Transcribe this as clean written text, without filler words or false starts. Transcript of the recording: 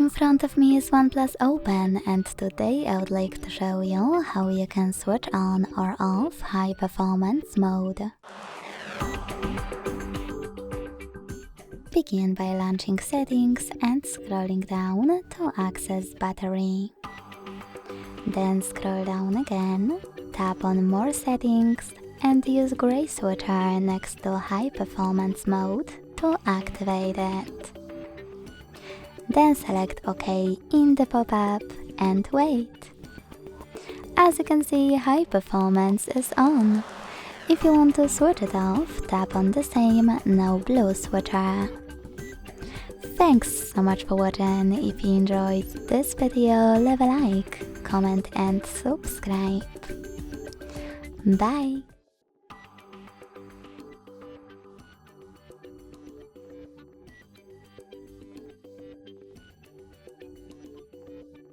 In front of me is OnePlus Open, and today I would like to show you how you can switch on or off high performance mode. Begin by launching settings and scrolling down to access battery. Then scroll down again, tap on more settings and use gray switcher next to high performance mode to activate it. Then select OK in the pop-up and wait. As you can see, high performance is on. If you want to switch it off, tap on the same no blue switcher. Thanks so much for watching. If you enjoyed this video, leave a like, comment and subscribe. Bye!